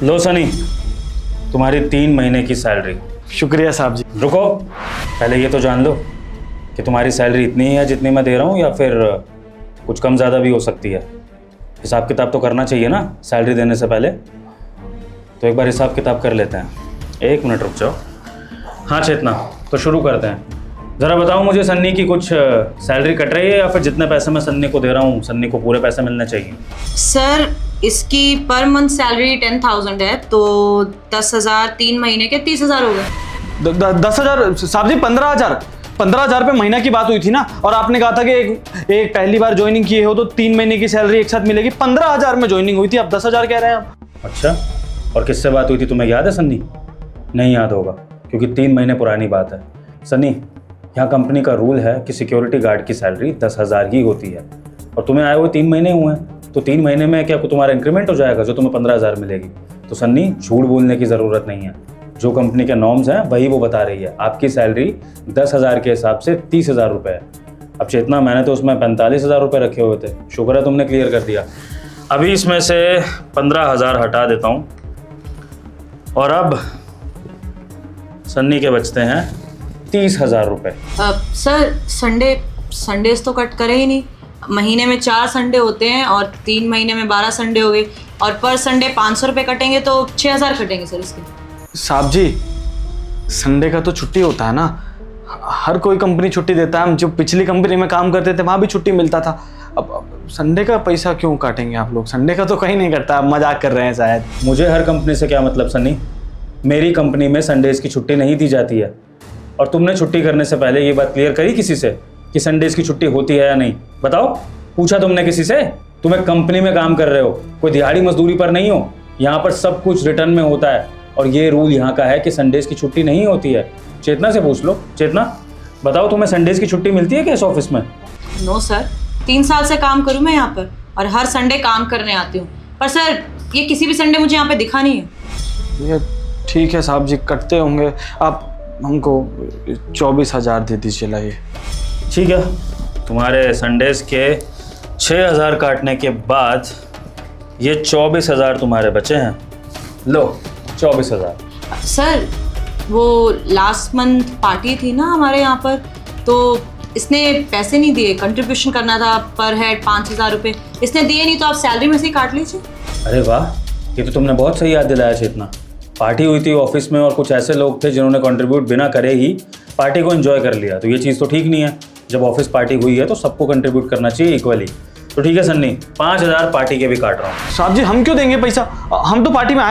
लो सनी, तुम्हारी 3 महीने की सैलरी। शुक्रिया साहब जी। रुको, पहले ये तो जान लो कि तुम्हारी सैलरी इतनी ही है जितनी मैं दे रहा हूँ, या फिर कुछ कम ज़्यादा भी हो सकती है। हिसाब किताब तो करना चाहिए ना सैलरी देने से पहले, तो एक बार हिसाब किताब कर लेते हैं। 1 मिनट रुक जाओ। हाँ चेतना, तो शुरू करते हैं। ज़रा बताओ मुझे, सन्नी की कुछ सैलरी कट रही है या फिर जितने पैसे मैं सन्नी को दे रहा हूँ सन्नी को पूरे पैसे मिलने चाहिए? सर इसकी पर मंथ सैलरी 10,000 है, तो 10,000 3 महीने के 30,000 हो गए। 10,000 साहब जी? 15,000 रुपये महीना की बात हुई थी ना, और आपने कहा था कि एक पहली बार ज्वाइनिंग किए हो तो 3 महीने की सैलरी एक साथ मिलेगी। 15,000 में ज्वाइनिंग हुई थी, आप 10,000 कह रहे हैं आप? अच्छा, और किससे बात हुई थी तुम्हें याद है सन्नी? नहीं याद होगा क्योंकि 3 महीने पुरानी बात है। सन्नी, यहाँ कंपनी का रूल है कि सिक्योरिटी गार्ड की सैलरी 10,000 ही होती है, और तुम्हें आए हुए 3 महीने हुए हैं, तो 3 महीने में क्या तुम्हारा इंक्रीमेंट हो जाएगा जो तुम्हें 15,000 मिलेगी? तो सन्नी, झूठ बोलने की ज़रूरत नहीं है, जो कंपनी के नॉर्म्स हैं वही वो बता रही है। आपकी सैलरी 10,000 के हिसाब से 30,000 रुपये है। अब चेतना, मैंने तो उसमें 45,000 रुपये रखे हुए थे, शुक्र है तुमने क्लियर कर दिया। अभी इसमें से 15,000 हटा देता हूँ, और अब सन्नी के बचते हैं 30,000 रुपये। सर संडेज तो कट करे ही नहीं। महीने में 4 संडे होते हैं और 3 महीने में 12 संडे हो गए, और पर संडे 500 रुपये कटेंगे तो 6,000 कटेंगे सर इसके। साहब जी, संडे का तो छुट्टी होता है ना, हर कोई कंपनी छुट्टी देता है। हम जो पिछली कंपनी में काम करते थे वहाँ भी छुट्टी मिलता था। अब संडे का पैसा क्यों काटेंगे आप लोग? संडे का तो कहीं नहीं कटता, आप मजाक कर रहे हैं शायद। मुझे हर कंपनी से क्या मतलब सन्नी? मेरी कंपनी में संडेज की छुट्टी नहीं दी जाती है, और तुमने छुट्टी करने से पहले ये बात क्लियर करी किसी से कि संडेज की छुट्टी होती है या नहीं? बताओ, पूछा तुमने किसी से? तुम्हें कंपनी में काम कर रहे हो, कोई दिहाड़ी मजदूरी पर नहीं हो। यहाँ पर सब कुछ रिटर्न में होता है, और ये रूल यहाँ का है कि संडेज की छुट्टी नहीं होती है। चेतना से पूछ लो। चेतना, बताओ तुम्हें संडेज की छुट्टी मिलती है क्या इस ऑफिस में? नो सर, 3 साल से काम करूँ मैं यहाँ पर, और हर संडे काम करने आती हूँ, पर सर ये किसी भी संडे मुझे यहाँ पे दिखा नहीं है। ये ठीक है साहब जी, कटते होंगे। आप हमको 24,000 दे दीजिए। लाइए। ठीक है, तुम्हारे संडेज के 6,000 काटने के बाद ये 24,000 तुम्हारे बचे हैं। लो 24,000। सर वो लास्ट मंथ पार्टी थी ना हमारे यहाँ पर, तो इसने पैसे नहीं दिए, कंट्रीब्यूशन करना था पर हेड 5,000 रुपये, इसने दिए नहीं, तो आप सैलरी में से ही काट लीजिए। अरे वाह, ये तो तुमने बहुत सही याद दिलाया चेतना। पार्टी हुई थी ऑफिस में और कुछ ऐसे लोग थे जिन्होंने कंट्रीब्यूट बिना करे ही पार्टी को एंजॉय कर लिया, तो ये चीज़ तो ठीक नहीं है। जब ऑफिस पार्टी हुई है तो सबको कंट्रीब्यूट करना चाहिए इक्वली। तो ठीक है सन्नी, 5,000 पार्टी के भी काट रहा हूँ। साहब जी, हम क्यों देंगे पैसा? हम तो पार्टी में आए